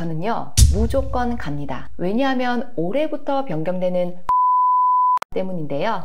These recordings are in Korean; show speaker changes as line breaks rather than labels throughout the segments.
저는요 무조건 갑니다. 왜냐하면 올해부터 변경되는 때문인데요.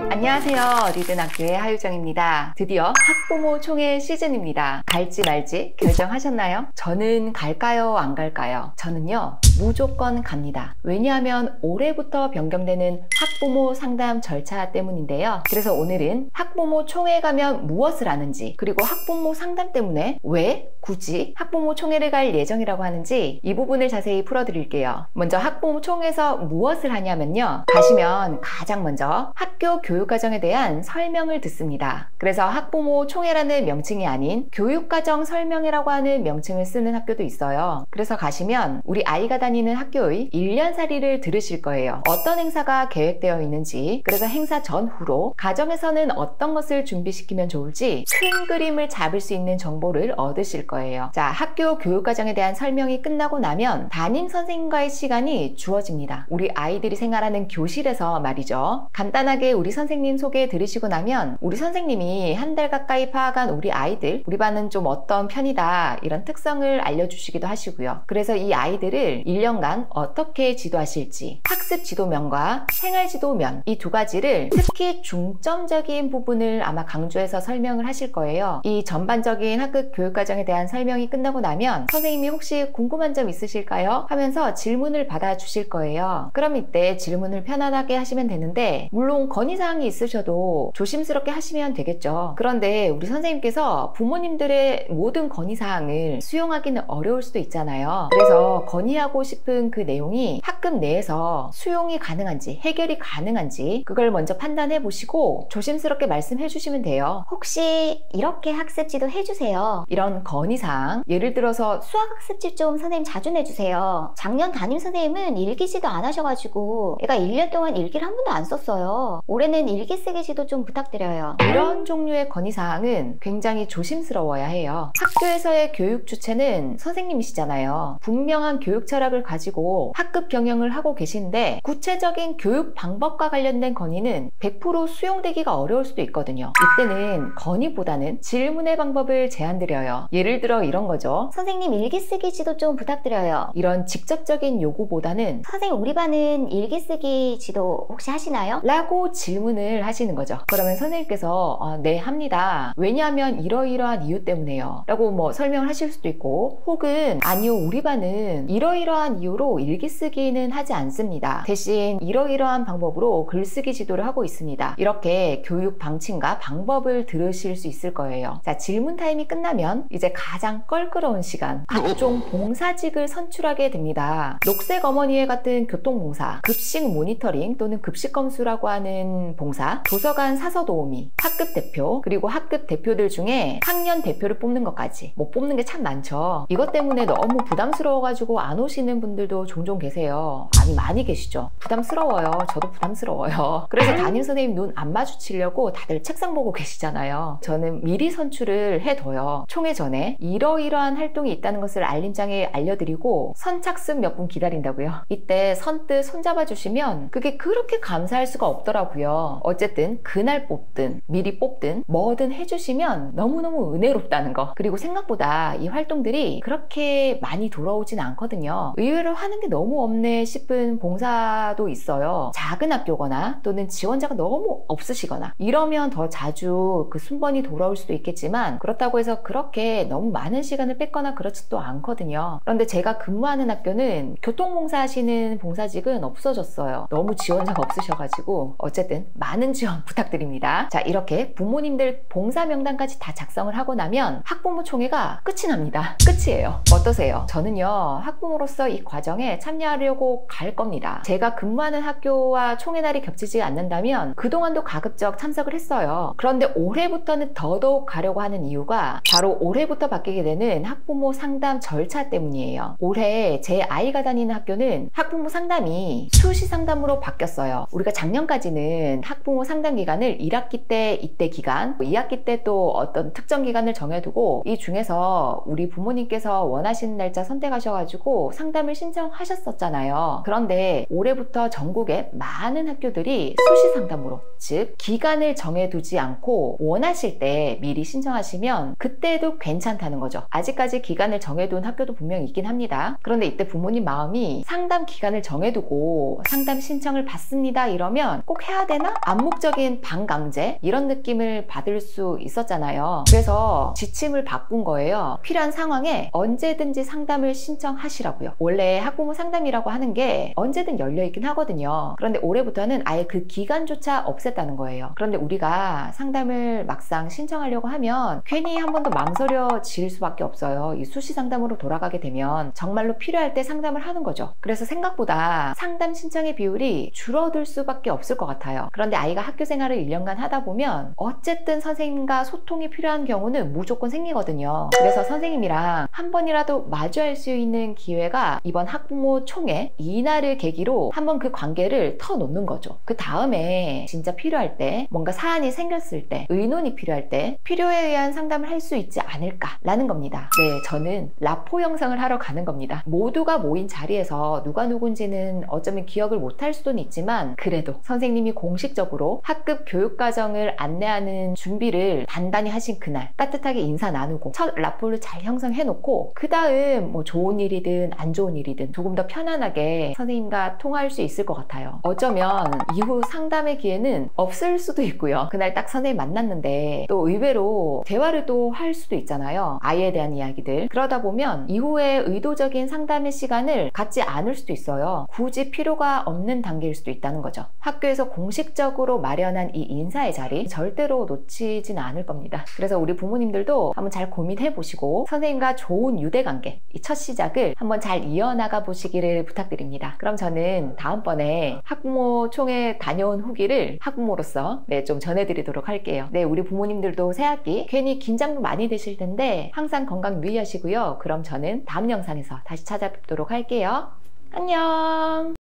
안녕하세요. 리든학교의 하유정입니다. 드디어 학부모 총회 시즌입니다. 갈지 말지 결정하셨나요? 저는 갈까요? 안 갈까요? 저는요 무조건 갑니다. 왜냐하면 올해부터 변경되는 학부모 상담 절차 때문인데요. 그래서 오늘은 학부모 총회 가면 무엇을 하는지, 그리고 학부모 상담 때문에 왜 굳이 학부모 총회를 갈 예정이라고 하는지 이 부분을 자세히 풀어드릴게요. 먼저 학부모 총회에서 무엇을 하냐면요, 가시면 가장 먼저 학교 교육과정에 대한 설명을 듣습니다. 그래서 학부모 총회라는 명칭이 아닌 교육과정 설명회라고 하는 명칭을 쓰는 학교도 있어요. 그래서 가시면 우리 아이가 다니는 학교의 1년살이를 들으실 거예요. 어떤 행사가 계획되어 있는지, 그래서 행사 전후로 가정에서는 어떤 것을 준비시키면 좋을지 큰 그림을 잡을 수 있는 정보를 얻으실 거예요. 자, 학교 교육과정에 대한 설명이 끝나고 나면 담임 선생님과의 시간이 주어집니다. 우리 아이들이 생활하는 교실에서 말이죠. 간단하게 우리 선생님 소개 들으시고 나면 우리 선생님이 한 달 가까이 파악한 우리 아이들, 우리 반은 좀 어떤 편이다, 이런 특성을 알려주시기도 하시고요. 그래서 이 아이들을 1년간 어떻게 지도하실지, 학습 지도면과 생활 지도면, 이 두 가지를 특히 중점적인 부분을 아마 강조해서 설명을 하실 거예요. 이 전반적인 학급 교육과정에 대한 설명이 끝나고 나면 선생님이 혹시 궁금한 점 있으실까요? 하면서 질문을 받아주실 거예요. 그럼 이때 질문을 편안하게 하시면 되는데, 물론 건의사항이 있으셔도 조심스럽게 하시면 되겠죠. 그런데 우리 선생님께서 부모님들의 모든 건의사항을 수용하기는 어려울 수도 있잖아요. 그래서 건의하고 싶은 그 내용이 학급 내에서 수용이 가능한지, 해결이 가능한지, 그걸 먼저 판단해 보시고 조심스럽게 말씀해 주시면 돼요.
혹시 이렇게 학습지도 해주세요.
이런 건의사항, 예를 들어서
수학 학습지 좀 선생님 자주 내주세요. 작년 담임 선생님은 일기지도 안 하셔가지고 애가 1년 동안 일기를 한 번도 안 썼어요. 올해는 일기 쓰기지도 좀 부탁드려요.
이런 종류의 건의사항은 굉장히 조심스러워야 해요. 학교에서의 교육 주체는 선생님이시잖아요. 분명한 교육 철학을 가지고 학급 경영을 하고 계신데 구체적인 교육 방법과 관련된 건의는 100% 수용되기가 어려울 수도 있거든요. 이때는 건의보다는 질문의 방법을 제안드려요. 예를 들어 이런 거죠.
선생님 일기 쓰기지도 좀 부탁드려요.
이런 직접적인 요구보다는
선생님 우리 반은 일기 쓰기 지도 혹시 하시나요?
라고 질문을 하시는 거죠. 그러면 선생님께서 네 합니다. 왜냐하면 이러이러한 이유 때문에요 라고 뭐 설명을 하실 수도 있고, 혹은 아니요 우리 반은 이러이러한 이유로 일기 쓰기는 하지 않습니다. 대신 이러이러한 방법으로 글쓰기 지도를 하고 있습니다. 이렇게 교육 방침과 방법을 들으실 수 있을 거예요. 자, 질문 타임이 끝나면 이제 가장 껄끄러운 시간, 각종 봉사직을 선출하게 됩니다. 녹색 어머니회 같은 교통봉사, 급식 모니터링 또는 급식 검수라고 하는 봉사, 도서관 사서 도우미, 학급 대표, 그리고 학급 대표들 중에 학년 대표를 뽑는 것까지, 뭐 뽑는 게 참 많죠. 이것 때문에 너무 부담스러워가지고 안 오시는 분들도 종종 계세요. 아니 많이 계시죠. 부담스러워요. 저도 부담스러워요. 그래서 담임 선생님 눈 안 마주치려고 다들 책상 보고 계시잖아요. 저는 미리 선출을 해둬요. 총회 전에 이러이러한 활동이 있다는 것을 알림장에 알려드리고 선착순 몇 분 기다린다고요. 이때 선뜻 손잡아 주시면 그게 그렇게 감사할 수가 없더라고요. 어쨌든 그날 뽑든 미리 뽑든 뭐든 해주시면 너무너무 은혜롭다는 거, 그리고 생각보다 이 활동들이 그렇게 많이 돌아오진 않거든요. 의외로 하는 게 너무 없네 싶은 봉사도 있어요. 작은 학교거나 또는 지원자가 너무 없으시거나 이러면 더 자주 그 순번이 돌아올 수도 있겠지만, 그렇다고 해서 그렇게 너무 많은 시간을 뺏거나 그렇지도 않거든요. 그런데 제가 근무하는 학교는 교통봉사 하시는 봉사직은 없어졌어요. 너무 지원자가 없으셔가지고. 어쨌든 많은 지원 부탁드립니다. 자, 이렇게 부모님들 봉사 명단까지 다 작성을 하고 나면 학부모 총회가 끝이 납니다. 끝이에요. 어떠세요? 저는요 학부모로서 이 과정에 참여하려고 갈 겁니다. 제가 근무하는 학교와 총회 날이 겹치지 않는다면 그동안도 가급적 참석을 했어요. 그런데 올해부터는 더더욱 가려고 하는 이유가 바로 올해부터 바뀌게 되는 학부모 상담 절차 때문이에요. 올해 제 아이가 다니는 학교는 학부모 상담이 수시 상담으로 바뀌었어요. 우리가 작년까지는 학부모 학부모 상담 기간을 1학기 때 이때 기간, 2학기 때 또 어떤 특정 기간을 정해두고 이 중에서 우리 부모님께서 원하시는 날짜 선택하셔가지고 상담을 신청하셨었잖아요. 그런데 올해부터 전국에 많은 학교들이 수시 상담으로, 즉 기간을 정해두지 않고 원하실 때 미리 신청하시면 그때도 괜찮다는 거죠. 아직까지 기간을 정해둔 학교도 분명히 있긴 합니다. 그런데 이때 부모님 마음이 상담 기간을 정해두고 상담 신청을 받습니다 이러면 꼭 해야 되나? 암묵적인 반강제 이런 느낌을 받을 수 있었잖아요. 그래서 지침을 바꾼 거예요. 필요한 상황에 언제든지 상담을 신청하시라고요. 원래 학부모 상담이라고 하는 게 언제든 열려있긴 하거든요. 그런데 올해부터는 아예 그 기간조차 없앴다는 거예요. 그런데 우리가 상담을 막상 신청하려고 하면 괜히 한 번 더 망설여질 수밖에 없어요. 이 수시 상담으로 돌아가게 되면 정말로 필요할 때 상담을 하는 거죠. 그래서 생각보다 상담 신청의 비율이 줄어들 수밖에 없을 것 같아요. 그런데 아이가 학교 생활을 1년간 하다 보면 어쨌든 선생님과 소통이 필요한 경우는 무조건 생기거든요. 그래서 선생님이랑 한 번이라도 마주할 수 있는 기회가 이번 학부모 총회 이날을 계기로 한번 그 관계를 터놓는 거죠. 그 다음에 진짜 필요할 때, 뭔가 사안이 생겼을 때, 의논이 필요할 때 필요에 의한 상담을 할 수 있지 않을까라는 겁니다. 네, 저는 라포 영상을 하러 가는 겁니다. 모두가 모인 자리에서 누가 누군지는 어쩌면 기억을 못할 수도 있지만 그래도 선생님이 공식적으로 학급 교육과정을 안내하는 준비를 단단히 하신 그날 따뜻하게 인사 나누고 첫 라포를 잘 형성해 놓고 그 다음 뭐 좋은 일이든 안 좋은 일이든 조금 더 편안하게 선생님과 통화할 수 있을 것 같아요. 어쩌면 이후 상담의 기회는 없을 수도 있고요. 그날 딱 선생님 만났는데 또 의외로 대화를 또 할 수도 있잖아요. 아이에 대한 이야기들. 그러다 보면 이후에 의도적인 상담의 시간을 갖지 않을 수도 있어요. 굳이 필요가 없는 단계일 수도 있다는 거죠. 학교에서 공식적으로 마련한 이 인사의 자리 절대로 놓치진 않을 겁니다. 그래서 우리 부모님들도 한번 잘 고민해 보시고 선생님과 좋은 유대관계, 이 첫 시작을 한번 잘 이어나가 보시기를 부탁드립니다. 그럼 저는 다음번에 학부모 총회 다녀온 후기를 학부모로서 좀 전해드리도록 할게요. 네, 우리 부모님들도 새학기 괜히 긴장도 많이 되실 텐데 항상 건강 유의하시고요. 그럼 저는 다음 영상에서 다시 찾아뵙도록 할게요. 안녕.